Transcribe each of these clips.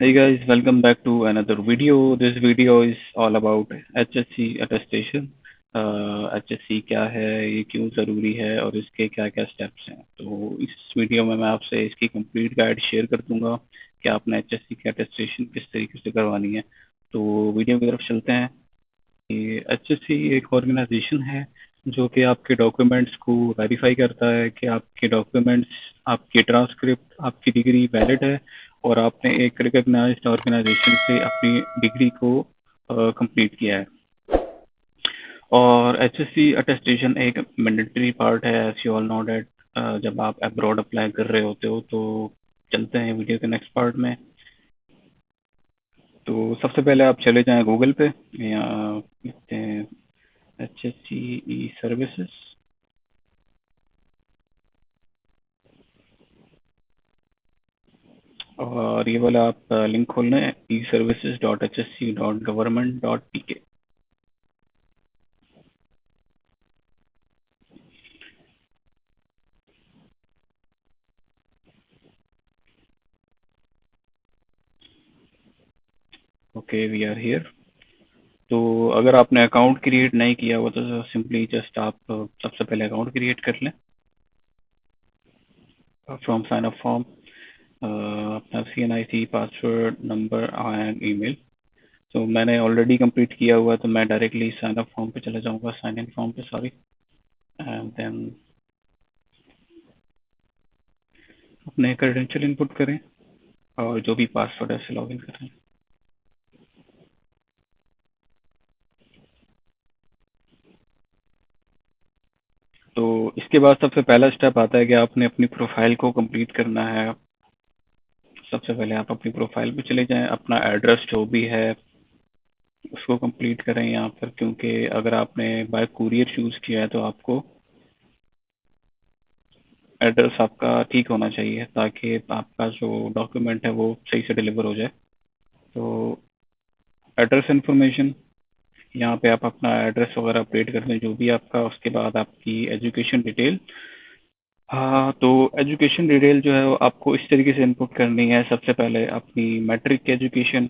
Hey guys, welcome back to another video. This video is all about HSC attestation. HSC क्या है, ये क्यों ज़रूरी है और इसके क्या क्या स्टेप्स हैं। तो इस वीडियो में मैं आपसे इसकी कंप्लीट गाइड शेयर कर दूंगा कि आपने HSC की अटेस्टेशन किस तरीके से करवानी है। तो वीडियो की तरफ चलते हैं। HSC एक ऑर्गेनाइजेशन है जो कि आपके डॉक्यूमेंट्स को वेरीफाई करता है कि आपके डॉक्यूमेंट्स, आपकी ट्रांसक्रिप्ट, आपकी डिग्री वैलिड है और आपने एक रिकग्नाइज्ड ऑर्गेनाइजेशन से अपनी डिग्री को कंप्लीट किया है। और HSC अटेस्टेशन एक मैंडेटरी पार्ट है, as you all know that. जब आप अब्रॉड अप्लाई कर रहे होते हो तो चलते हैं वीडियो के नेक्स्ट पार्ट में। तो सबसे पहले आप चले जाएं गूगल पे या लिखते हैं HSC ई सर्विसेज और ये वाला आप लिंक खोलना है eservices.hsc.government.pk। Okay, we are here. तो अगर आपने अकाउंट क्रिएट नहीं किया हुआ तो सिंपली जस्ट आप सबसे पहले अकाउंट क्रिएट कर लें फ्रॉम साइन अप फॉर्म, अपना CNIC password number and email. तो मैंने ऑलरेडी कंप्लीट किया हुआ तो मैं डायरेक्टली साइन अप फॉर्म पे चला जाऊंगा, साइन इन फॉर्म पे, सॉरी। एंड देन अपने क्रेडेंशियल इनपुट करें और जो भी पासवर्ड है उसे लॉग इन करें। तो इसके बाद सबसे पहला स्टेप आता है कि आपने अपनी प्रोफाइल को कंप्लीट करना है। सबसे पहले आप अपनी प्रोफाइल पे चले जाएं, अपना एड्रेस जो भी है उसको कंप्लीट करें यहाँ पर, क्योंकि अगर आपने बाय कुरियर चूज किया है तो आपको एड्रेस आपका ठीक होना चाहिए ताकि आपका जो डॉक्यूमेंट है वो सही से डिलीवर हो जाए। तो एड्रेस इन्फॉर्मेशन, यहाँ पे आप अपना एड्रेस वगैरह अपडेट कर दें जो भी आपका। उसके बाद आपकी एजुकेशन डिटेल। हाँ, तो एजुकेशन डिटेल जो है वो आपको इस तरीके से इनपुट करनी है। सबसे पहले अपनी मैट्रिक की एजुकेशन,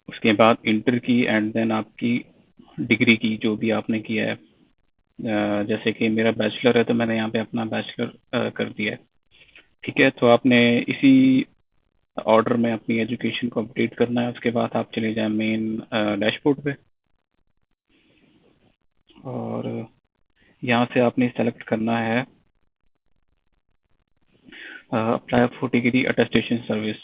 उसके बाद इंटर की एंड देन आपकी डिग्री की जो भी आपने किया है। जैसे कि मेरा बैचलर है तो मैंने यहाँ पे अपना बैचलर कर दिया है। ठीक है, तो आपने इसी ऑर्डर में अपनी एजुकेशन को अपडेट करना है। उसके बाद आप चले जाएं मेन डैशबोर्ड पे और यहाँ से आपने सेलेक्ट करना है apply for degree attestation service.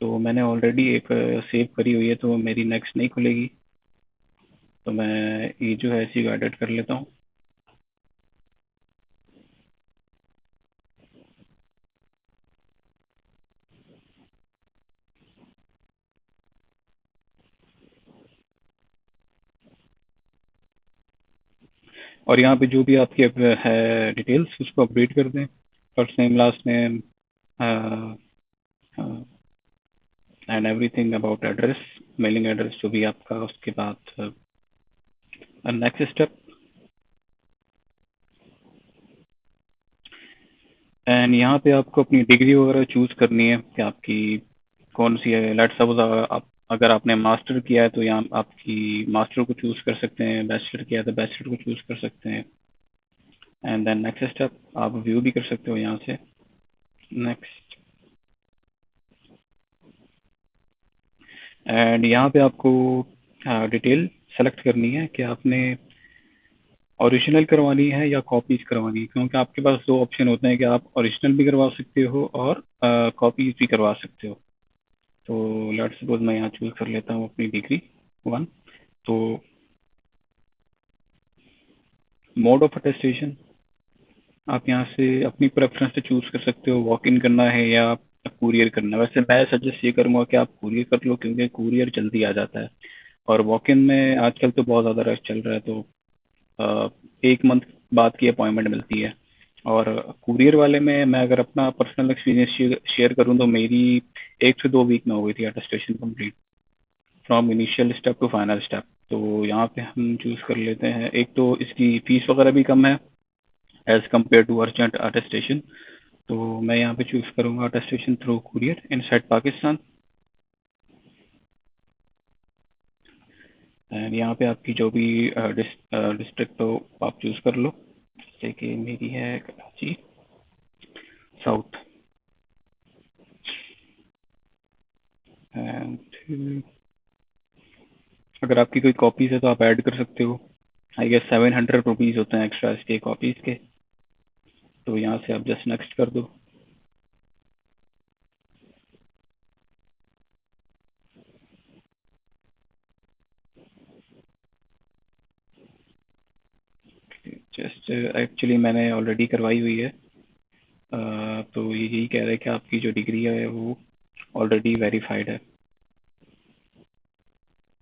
तो मैंने ऑलरेडी एक सेव करी हुई है तो मेरी नेक्स्ट नहीं खुलेगी, तो मैं ये जो है इसी को एडिट कर लेता हूँ। और यहाँ पे जो भी आपकी है डिटेल्स उसको अपडेट कर दें, first name, last name and everything about address, mailing address जो भी आपका। उसके बाद नेक्स्ट स्टेप, एंड यहाँ पे आपको अपनी डिग्री वगैरह चूज करनी है कि आपकी कौन सी है। लेट्स सपोज आप अगर आपने मास्टर किया है तो यहाँ आपकी मास्टर को चूज कर सकते हैं, बैचलर किया है तो बैचलर को चूज कर सकते हैं। एंड देन नेक्स्ट स्टेप, आप व्यू भी कर सकते हो यहाँ से। नेक्स्ट, एंड यहाँ पे आपको डिटेल सेलेक्ट करनी है कि आपने ओरिजिनल करवानी है या कॉपीज करवानी है, क्योंकि आपके पास दो ऑप्शन होते हैं कि आप ओरिजिनल भी करवा सकते हो और कॉपीज भी करवा सकते हो। तो लेट्स सपोज मैं यहाँ चूज कर लेता हूँ अपनी डिग्री 1। तो मोड ऑफ अटेस्टेशन, आप यहाँ से अपनी प्रेफरेंस से चूज कर सकते हो, वॉक इन करना है या कुरियर करना है। वैसे मैं सजेस्ट ये करूंगा कि आप कुरियर कर लो क्योंकि कुरियर जल्दी आ जाता है और वॉक इन में आजकल तो बहुत ज़्यादा रश चल रहा है, तो एक मंथ बाद की अपॉइंटमेंट मिलती है। और कुरियर वाले में मैं अगर अपना पर्सनल एक्सपीरियंस शेयर करूं तो मेरी 1 से 2 वीक में हो गई थी attestation complete, from initial step to final step. तो यहाँ पे हम चूज कर लेते हैं, एक तो इसकी फीस वगैरह भी कम है as compared to urgent attestation. तो मैं यहाँ पे चूज करूंगा attestation through courier inside Pakistan. And यहाँ पे आपकी जो भी डिस्ट्रिक्ट हो आप चूज कर लो, जैसे कि मेरी है कराची साउथ। एंड अगर आपकी कोई कॉपीज है तो आप ऐड कर सकते हो। आई गेस 700 रुपीज होते हैं एक्स्ट्रा इसके कॉपीज के। तो यहाँ से आप जस्ट नेक्स्ट कर दो। जस्ट एक्चुअली मैंने ऑलरेडी करवाई हुई है। तो ये यही कह रहे हैं कि आपकी जो डिग्री है वो ऑलरेडी वेरीफाइड है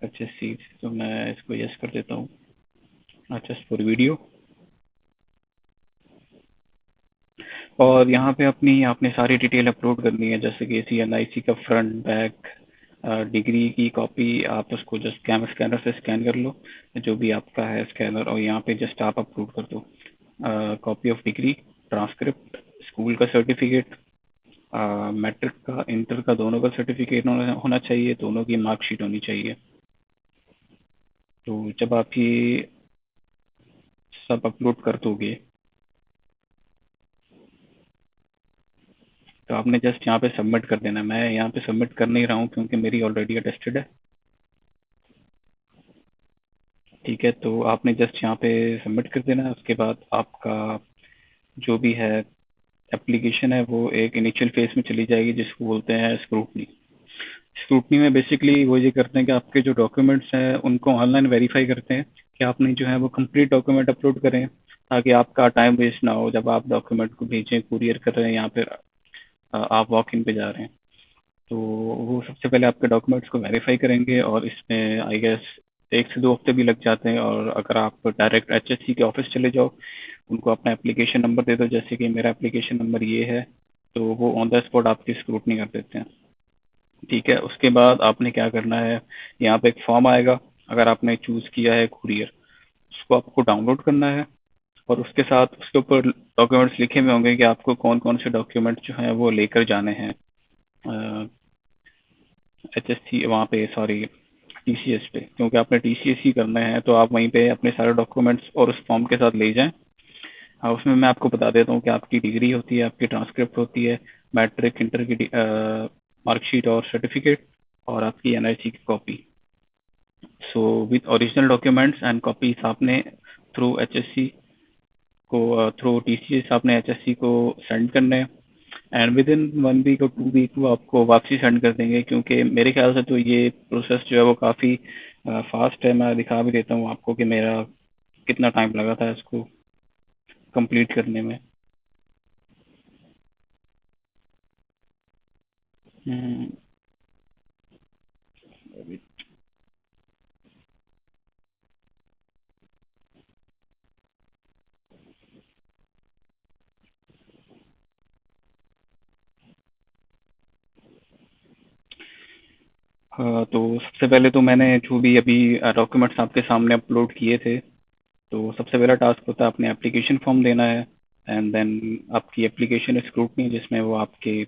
HSC। तो मैं इसको यस कर देता हूँ। Just for video. और यहाँ पे अपनी आपने सारी डिटेल अपलोड करनी है, जैसे कि CNIC का फ्रंट बैक, डिग्री की कॉपी आप उसको जस्ट स्कैनर से स्कैन कर लो, जो भी आपका है स्कैनर, और यहाँ पे जस्ट आप अपलोड कर दो। Copy of degree, transcript, school का सर्टिफिकेट, मैट्रिक का इंटर का दोनों का सर्टिफिकेट होना चाहिए, दोनों की मार्कशीट होनी चाहिए। तो जब आप ये सब अपलोड कर दोगे तो आपने जस्ट यहाँ पे सबमिट कर देना। मैं यहाँ पे सबमिट कर नहीं रहा हूँ क्योंकि मेरी ऑलरेडी अटेस्टेड है। ठीक है, तो आपने जस्ट यहाँ पे सबमिट कर देना है। उसके बाद आपका जो भी है एप्लीकेशन है वो एक इनिशियल फेज में चली जाएगी, जिसको बोलते हैं स्क्रूटनी। स्क्रूटनी में बेसिकली वो ये करते हैं कि आपके जो डॉक्यूमेंट्स हैं उनको ऑनलाइन वेरीफाई करते हैं कि आपने जो है वो कंप्लीट डॉक्यूमेंट अपलोड करें, ताकि आपका टाइम वेस्ट ना हो जब आप डॉक्यूमेंट को भेजें, कुरियर कर रहे हैं या फिर आप वॉक इन पे जा रहे हैं। तो वो सबसे पहले आपके डॉक्यूमेंट्स को वेरीफाई करेंगे, और इसमें आई गेस 1 से 2 हफ्ते भी लग जाते हैं। और अगर आप डायरेक्ट HSC के ऑफिस चले जाओ, उनको अपना एप्लीकेशन नंबर दे दो, जैसे कि मेरा एप्लीकेशन नंबर ये है, तो वो ऑन द स्पॉट आपकी स्क्रूटनी कर देते हैं। ठीक है, उसके बाद आपने क्या करना है, यहाँ पे एक फॉर्म आएगा। अगर आपने चूज किया है कुरियर, उसको आपको डाउनलोड करना है, और उसके साथ उसके ऊपर डॉक्यूमेंट्स लिखे हुए होंगे कि आपको कौन कौन से डॉक्यूमेंट जो हैं वो लेकर जाने हैं HSC वहाँ पे, सॉरी TCS पे, क्योंकि आपने TCS ही करना है तो आप वहीं पे अपने सारे डॉक्यूमेंट्स और उस फॉर्म के साथ ले जाएं। हाँ, उसमें मैं आपको बता देता हूँ कि आपकी डिग्री होती है, आपकी ट्रांसक्रिप्ट होती है, मैट्रिक इंटर की मार्कशीट और सर्टिफिकेट, और आपकी NIC की copy. So with original documents and copies आपने थ्रू HSC को, थ्रू TCS आपने HSC को सेंड करने हैं। एंड विद इन 1 वीक और 2 वीक वो आपको वापसी सेंड कर देंगे, क्योंकि मेरे ख्याल से तो ये प्रोसेस जो है वो काफ़ी फास्ट है। मैं दिखा भी देता हूँ आपको कि मेरा कितना टाइम लगा था इसको कंप्लीट करने में। हम्म, तो सबसे पहले तो मैंने जो भी अभी डॉक्यूमेंट्स आपके सामने अपलोड किए थे, तो सबसे पहला टास्क होता है अपने एप्लीकेशन फॉर्म देना है। एंड देन आपकी एप्लीकेशन स्क्रूटनी, जिसमें वो आपके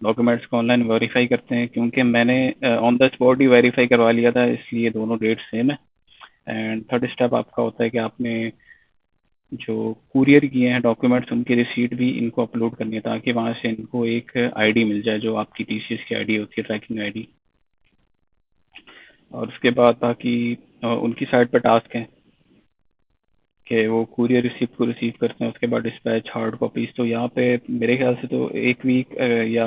डॉक्यूमेंट्स को ऑनलाइन वेरीफाई करते हैं, क्योंकि मैंने on the spot he verify करवा लिया था, इसलिए दोनों डेट सेम है। एंड थर्ड स्टेप आपका होता है कि आपने जो कुरियर किए हैं डॉक्यूमेंट्स उनकी रिसीट भी इनको अपलोड करनी है, ताकि वहां से इनको एक आईडी मिल जाए, जो आपकी TCS की आईडी होती है, ट्रैकिंग आईडी। और उसके बाद बाकी उनकी साइड पर टास्क है कि वो कुरियर रिसिप्ट को रिसीव करते हैं, उसके बाद डिस्पैच हार्ड कॉपीज। तो यहाँ पे मेरे ख्याल से तो 1 वीक या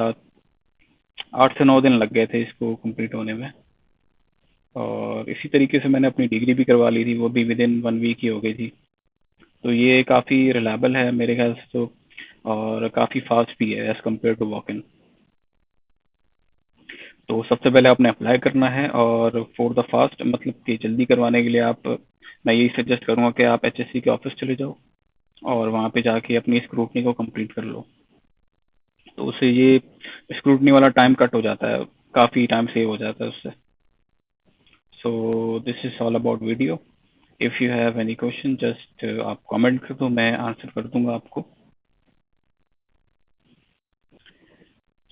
8 से 9 दिन लग गए थे इसको कंप्लीट होने में। और इसी तरीके से मैंने अपनी डिग्री भी करवा ली थी, वो भी विद इन 1 वीक ही हो गई थी। तो ये काफ़ी रिलायबल है मेरे ख्याल से तो, और काफ़ी फास्ट भी है as compared to walk in. तो सबसे पहले आपने अप्लाई करना है, और फॉर द फास्ट मतलब कि जल्दी करवाने के लिए आप, मैं यही सजेस्ट करूंगा कि आप HSC के ऑफिस चले जाओ और वहाँ पे जाके अपनी स्क्रूटनी को कंप्लीट कर लो। तो उससे ये स्क्रूटनी वाला टाइम कट हो जाता है, काफ़ी टाइम सेव हो जाता है उससे। So this is all about video. If you have any question just आप कमेंट कर दो, मैं आंसर कर दूंगा आपको।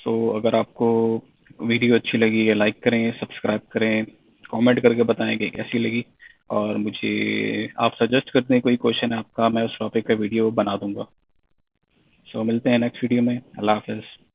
सो अगर आपको वीडियो अच्छी लगी है, लाइक करें, सब्सक्राइब करें, कमेंट करके बताएं कि कैसी लगी, और मुझे आप सजेस्ट कर दें कोई क्वेश्चन है आपका, मैं उस टॉपिक का वीडियो बना दूंगा। सो मिलते हैं नेक्स्ट वीडियो में। अल्लाह हाफिज़।